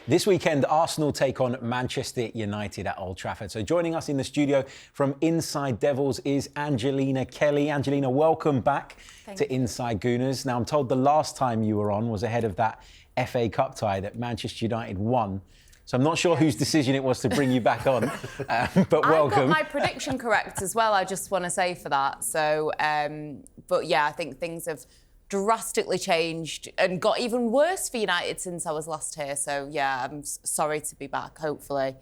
This weekend, Arsenal take on Manchester United at Old Trafford. So joining us in the studio from Inside Devils is Angelina Kelly. Angelina, welcome back to Inside Gooners. Now, I'm told the last time you were on was ahead of that FA Cup tie that Manchester United won. So I'm not sure whose decision it was to bring you back on, but welcome. I got my prediction correct as well, I just want to say for that. So, but yeah, I think things have drastically changed and got even worse for United since I was last here. So, yeah, I'm sorry to be back. Hopefully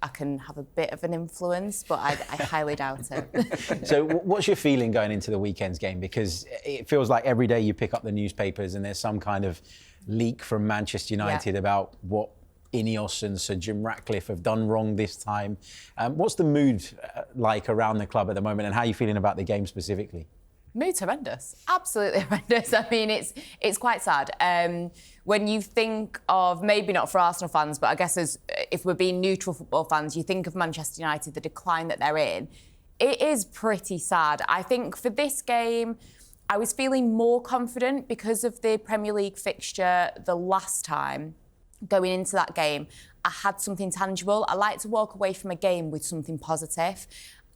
I can have a bit of an influence, but I highly doubt it. So what's your feeling going into the weekend's game? Because it feels like every day you pick up the newspapers and there's some kind of leak from Manchester United about what Ineos and Sir Jim Ratcliffe have done wrong this time. What's the mood like around the club at the moment, and how are you feeling about the game specifically? Mood's horrendous, absolutely horrendous. I mean, it's quite sad. When you think of, maybe not for Arsenal fans, but I guess if we're being neutral football fans, you think of Manchester United, the decline that they're in. It is pretty sad. I think for this game, I was feeling more confident because of the Premier League fixture the last time. Going into that game, I had something tangible. I like to walk away from a game with something positive.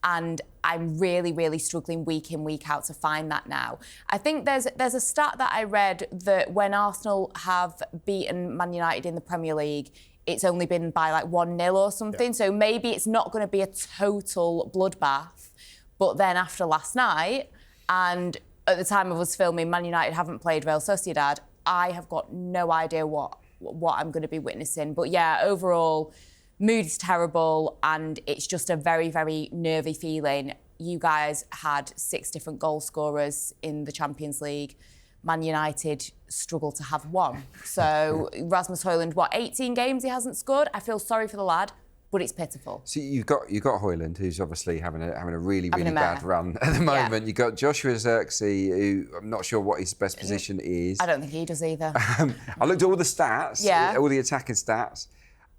And I'm really, really struggling week in, week out to find that now. I think there's a stat that I read that when Arsenal have beaten Man United in the Premier League, it's only been by like 1-0 or something. Yeah. So maybe it's not going to be a total bloodbath. But then after last night, and at the time of us filming, Man United haven't played Real Sociedad, I have got no idea what I'm going to be witnessing. But yeah, overall, mood is terrible and it's just a very, very nervy feeling. You guys had 6 different goal scorers in the Champions League. Man United struggled to have 1. So Rasmus Højlund, 18 games he hasn't scored? I feel sorry for the lad, but it's pitiful. So you've got Højlund, who's obviously having a really bad run at the moment. Yeah. You've got Joshua Zirkzee, who I'm not sure what his best position is. I don't think he does either. I looked at all the stats, all the attacking stats,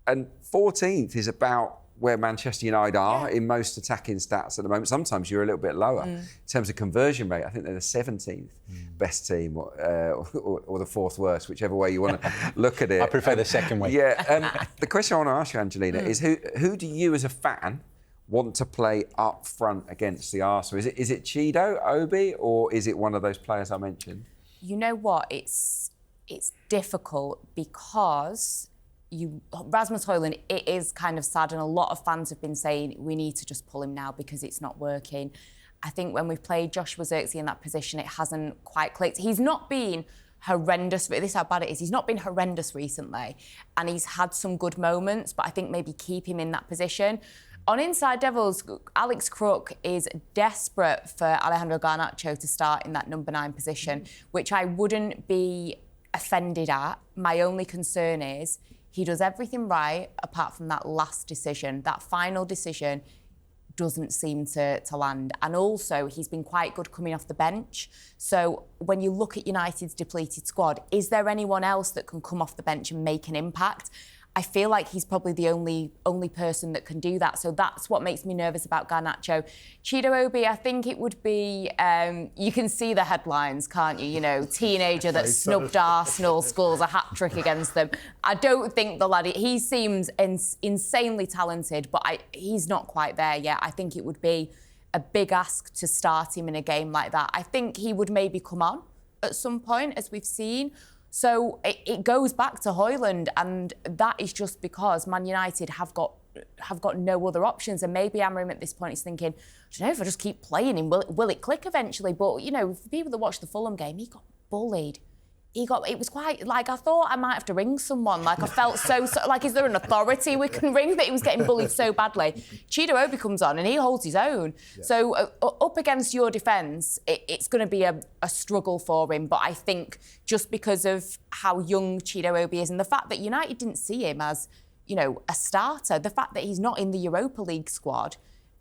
and 14th is about where Manchester United are in most attacking stats at the moment. Sometimes you're a little bit lower. In terms of conversion rate, I think they're the 17th best team or the 4th worst, whichever way you want to look at it. I prefer the second way. Yeah, the question I want to ask you, Angelina, is who do you as a fan want to play up front against the Arsenal? Is it Chido, Obi, or is it one of those players I mentioned? You know what? It's difficult because Rasmus Højlund, it is kind of sad, and a lot of fans have been saying we need to just pull him now because it's not working. I think when we've played Joshua Zirkzee in that position, it hasn't quite clicked. He's not been horrendous, but this is how bad it is. He's not been horrendous recently, and he's had some good moments, but I think maybe keep him in that position. On Inside Devils, Alex Clarke is desperate for Alejandro Garnacho to start in that number 9 position, which I wouldn't be offended at. My only concern is he does everything right apart from that last decision. That final decision doesn't seem to land. And also, he's been quite good coming off the bench. So when you look at United's depleted squad, is there anyone else that can come off the bench and make an impact? I feel like he's probably the only person that can do that. So that's what makes me nervous about Garnacho. Chido Obi, I think it would be, you can see the headlines, can't you? You know, teenager that snubbed Arsenal, scores a hat-trick against them. I don't think the lad, he seems insanely talented, but he's not quite there yet. I think it would be a big ask to start him in a game like that. I think he would maybe come on at some point, as we've seen. So it goes back to Højlund, and that is just because Man United have got no other options. And maybe Amarim at this point is thinking, I don't know, if I just keep playing him, will it click eventually? But, you know, for people that watched the Fulham game, he got bullied. It was quite, like, I thought I might have to ring someone. Like, I felt so like, is there an authority we can ring that he was getting bullied so badly? Chido Obi comes on and he holds his own. Yeah. So up against your defence, it's going to be a struggle for him. But I think just because of how young Chido Obi is and the fact that United didn't see him as, you know, a starter, the fact that he's not in the Europa League squad,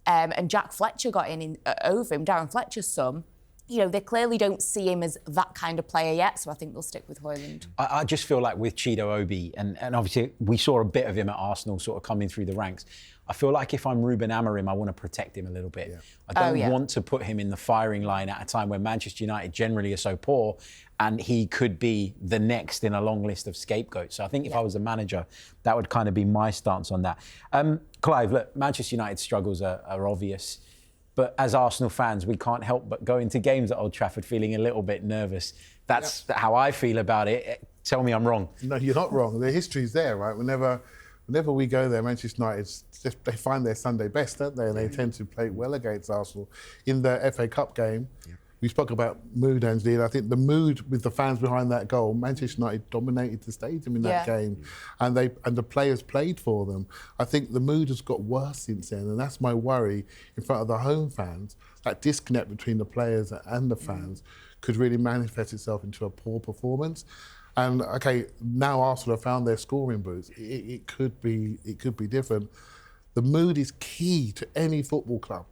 and Jack Fletcher got in over him, Darren Fletcher's son, you know, they clearly don't see him as that kind of player yet, so I think they'll stick with Højlund. I just feel like with Chido Obi, and obviously we saw a bit of him at Arsenal sort of coming through the ranks, I feel like if I'm Ruben Amarim, I want to protect him a little bit. Yeah. I don't want to put him in the firing line at a time when Manchester United generally are so poor, and he could be the next in a long list of scapegoats. So I think if I was a manager, that would kind of be my stance on that. Clive, look, Manchester United's struggles are obvious, but as Arsenal fans, we can't help but go into games at Old Trafford feeling a little bit nervous. That's how I feel about it. Tell me I'm wrong. No, you're not wrong. The history's there, right? Whenever we go there, Manchester United, they find their Sunday best, don't they? And they tend to play well against Arsenal. In the FA Cup game, we spoke about mood, Angelina. I think the mood with the fans behind that goal, Manchester United dominated the stadium in that game, and the players played for them. I think the mood has got worse since then, and that's my worry in front of the home fans. That disconnect between the players and the fans could really manifest itself into a poor performance. And okay, now Arsenal have found their scoring boots. It could be different. The mood is key to any football club,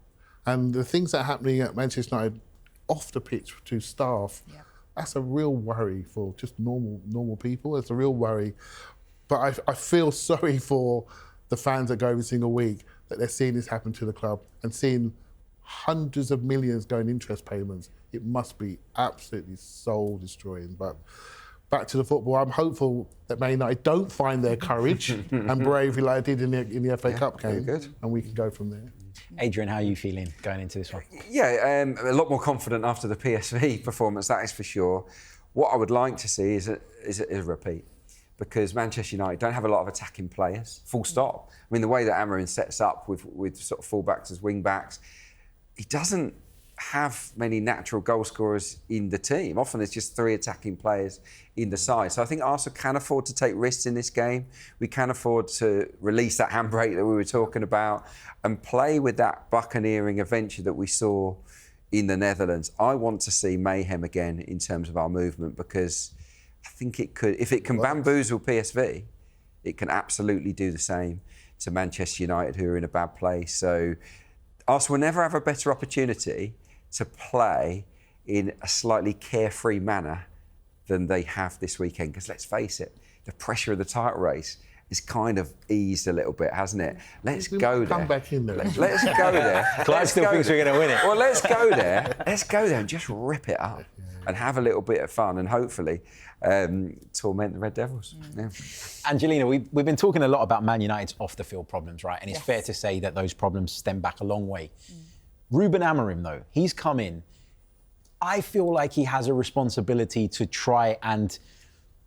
and the things that are happening at Manchester United off the pitch to staff, that's a real worry for just normal people. It's a real worry. But I feel sorry for the fans that go every single week that they're seeing this happen to the club and seeing hundreds of millions going interest payments. It must be absolutely soul destroying. But back to the football, I'm hopeful that Man United don't find their courage and bravery like they did in the FA Cup game, and we can go from there. Adrian, how are you feeling going into this one? Yeah, a lot more confident after the PSV performance, that is for sure. What I would like to see is a repeat, because Manchester United don't have a lot of attacking players, full stop. I mean, the way that Amarim sets up with sort of full-backs as wing-backs, he doesn't have many natural goal scorers in the team. Often there's just 3 attacking players in the side. So I think Arsenal can afford to take risks in this game. We can afford to release that handbrake that we were talking about and play with that buccaneering adventure that we saw in the Netherlands. I want to see mayhem again in terms of our movement, because I think it could, if it can bamboozle PSV, it can absolutely do the same to Manchester United, who are in a bad place. So Arsenal will never have a better opportunity to play in a slightly carefree manner than they have this weekend. Because let's face it, the pressure of the title race is kind of eased a little bit, hasn't it? Let's go there. Come back in there. Let's go there. Clive still thinks we're going to win it. Well, let's go there. Let's go there and just rip it up and have a little bit of fun and hopefully torment the Red Devils. Yeah. Angelina, we've been talking a lot about Man United's off-the-field problems, right? And it's fair to say that those problems stem back a long way. Ruben Amarim, though, he's come in. I feel like he has a responsibility to try and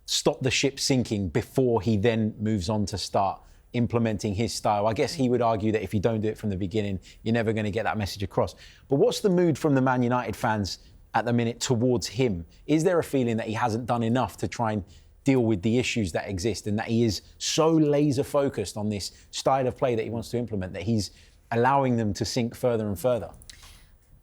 stop the ship sinking before he then moves on to start implementing his style. I guess he would argue that if you don't do it from the beginning, you're never going to get that message across. But what's the mood from the Man United fans at the minute towards him? Is there a feeling that he hasn't done enough to try and deal with the issues that exist, and that he is so laser focused on this style of play that he wants to implement that he's allowing them to sink further and further?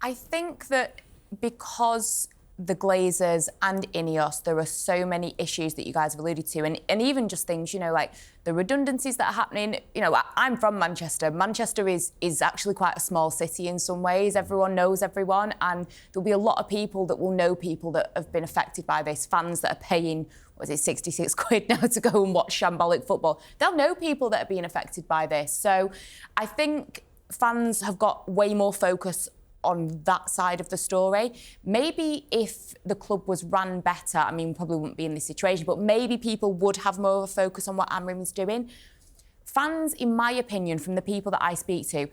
I think that because the Glazers and Ineos, there are so many issues that you guys have alluded to, and even just things, you know, like the redundancies that are happening. You know, I'm from Manchester. Manchester is actually quite a small city in some ways. Everyone knows everyone, and there'll be a lot of people that will know people that have been affected by this, fans that are paying, what is it, 66 quid now to go and watch shambolic football. They'll know people that are being affected by this. So I think fans have got way more focus on that side of the story. Maybe if the club was run better, I mean, probably wouldn't be in this situation, but maybe people would have more of a focus on what Amarim is doing. Fans, in my opinion, from the people that I speak to,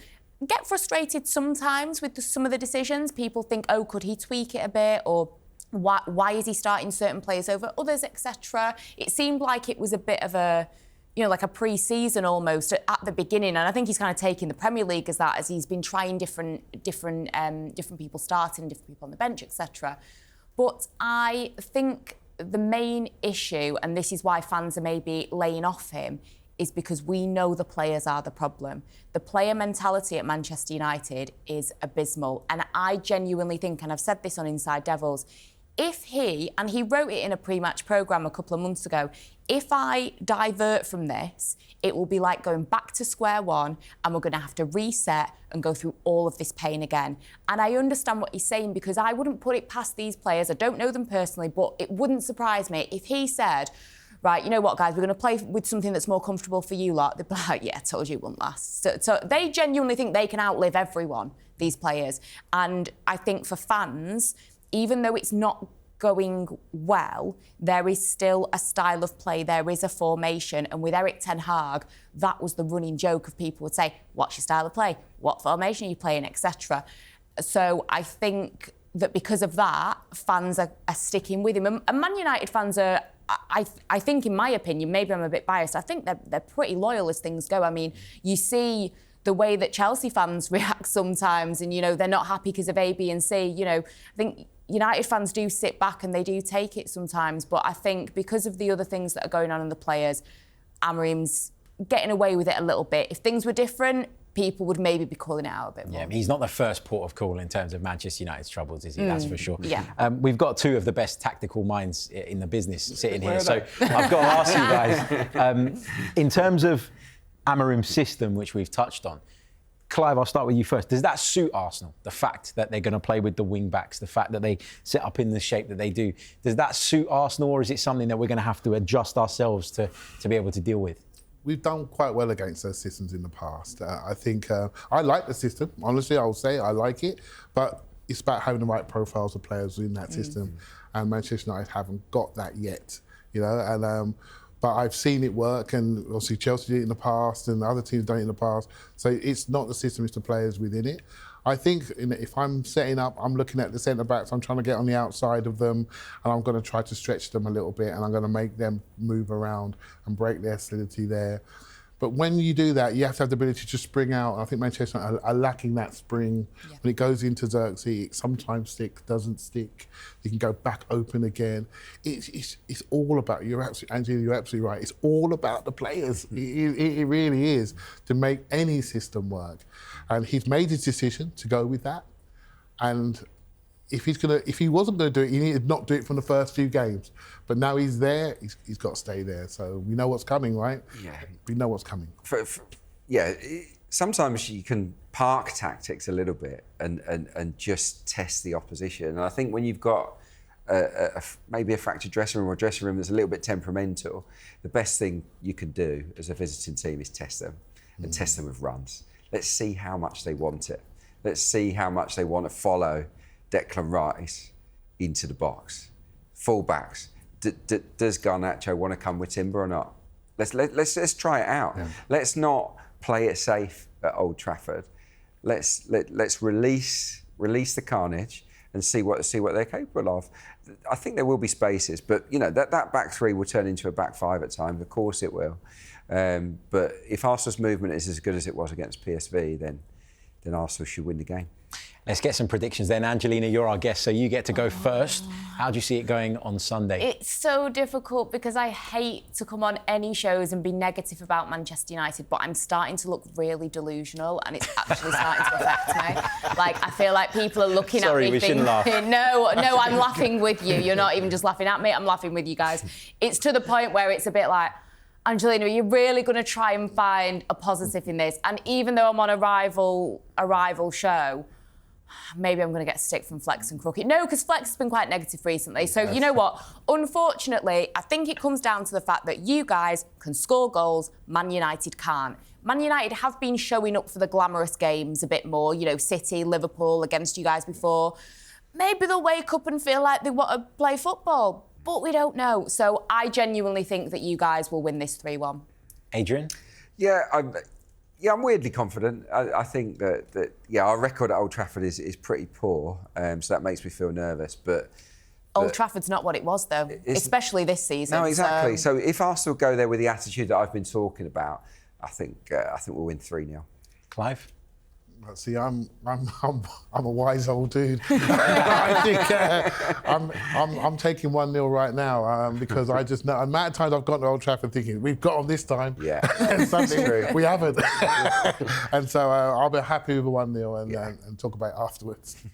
get frustrated sometimes with some of the decisions. People think, oh, could he tweak it a bit? Or why is he starting certain players over others, etc. It seemed like it was a bit of a, you know, like a pre-season almost at the beginning, and I think he's kind of taking the Premier League as that, as he's been trying different people starting, different people on the bench, etc. But I think the main issue, and this is why fans are maybe laying off him, is because we know the players are the problem. The player mentality at Manchester United is abysmal, and I genuinely think, and I've said this on Inside Devils, if he, and he wrote it in a pre-match programme a couple of months ago, if I divert from this, it will be like going back to square one, and we're going to have to reset and go through all of this pain again. And I understand what he's saying, because I wouldn't put it past these players. I don't know them personally, but it wouldn't surprise me if he said, right, you know what, guys, we're going to play with something that's more comfortable for you lot. They'd be like, yeah, I told you it wouldn't last. So they genuinely think they can outlive everyone, these players. And I think for fans, even though it's not going well, there is still a style of play, there is a formation, and with Erik ten Hag, that was the running joke of people would say, what's your style of play? What formation are you playing, etc. So I think that because of that, fans are sticking with him. And Man United fans are, I think, in my opinion, maybe I'm a bit biased, I think they're pretty loyal as things go. I mean, you see the way that Chelsea fans react sometimes, and, you know, they're not happy because of A, B and C. You know, I think United fans do sit back and they do take it sometimes, but I think because of the other things that are going on in the players, Amarim's getting away with it a little bit. If things were different, people would maybe be calling it out a bit more. Yeah, he's not the first port of call in terms of Manchester United's troubles, is he? That's for sure. Yeah. We've got two of the best tactical minds in the business sitting here, so I've got to ask you guys, in terms of Amarim's system, which we've touched on, Clive, I'll start with you first. Does that suit Arsenal? The fact that they're going to play with the wing backs, the fact that they set up in the shape that they do, does that suit Arsenal, or is it something that we're going to have to adjust ourselves to be able to deal with? We've done quite well against those systems in the past. I think I like the system. Honestly, I'll say I like it, but it's about having the right profiles of players in that system, and Manchester United haven't got that yet. You know, and but I've seen it work, and obviously Chelsea did it in the past, and other teams done it in the past. So it's not the system; it's the players within it. I think if I'm setting up, I'm looking at the centre backs. I'm trying to get on the outside of them, and I'm going to try to stretch them a little bit, and I'm going to make them move around and break their solidity there. But when you do that, you have to have the ability to spring out. I think Manchester are lacking that spring. Yeah. When it goes into Xerxes, it sometimes sticks, doesn't stick. You can go back open again. It's all about, Angela, you're absolutely right. It's all about the players. It really is, to make any system work. And he's made his decision to go with that. And if he wasn't going to do it, he needed to not do it from the first few games. But now he's there, he's got to stay there. So we know what's coming, right? Yeah. We know what's coming. Sometimes you can park tactics a little bit and just test the opposition. And I think when you've got maybe a fractured dressing room or a dressing room that's a little bit temperamental, the best thing you can do as a visiting team is test them and test them with runs. Let's see how much they want it. Let's see how much they want to follow Declan Rice into the box. Full-backs. Does Garnacho want to come with Timber or not? Let's try it out. Yeah. Let's not play it safe at Old Trafford. Let's release the carnage and see what they're capable of. I think there will be spaces, but you know that back three will turn into a back five at times. Of course it will. But if Arsenal's movement is as good as it was against PSV, then Arsenal should win the game. Let's get some predictions then. Angelina, you're our guest, so you get to go first. How do you see it going on Sunday? It's so difficult because I hate to come on any shows and be negative about Manchester United, but I'm starting to look really delusional, and it's actually starting to affect me. Like, I feel like people are looking at me thinking, no, I'm laughing with you. You're not even just laughing at me, I'm laughing with you guys. It's to the point where it's a bit like, Angelina, are you really going to try and find a positive in this? And even though I'm on a rival show, maybe I'm going to get stick from Flex and Crooked. No, because Flex has been quite negative recently. So you know what? Unfortunately, I think it comes down to the fact that you guys can score goals, Man United can't. Man United have been showing up for the glamorous games a bit more, you know, City, Liverpool against you guys before. Maybe they'll wake up and feel like they want to play football, but we don't know. So I genuinely think that you guys will win this 3-1. Adrian? Yeah, I'm weirdly confident. I think that our record at Old Trafford is pretty poor, so that makes me feel nervous. But Old Trafford's not what it was, though, especially this season. No, exactly. So if Arsenal go there with the attitude that I've been talking about, I think we'll win 3-0. Clive? See, I'm a wise old dude. I think I'm taking 1-0 right now because I just know the amount of times I've gone to Old Trafford thinking we've got them this time. Yeah, and something we haven't. And so I'll be happy with a 1-0 and talk about it afterwards.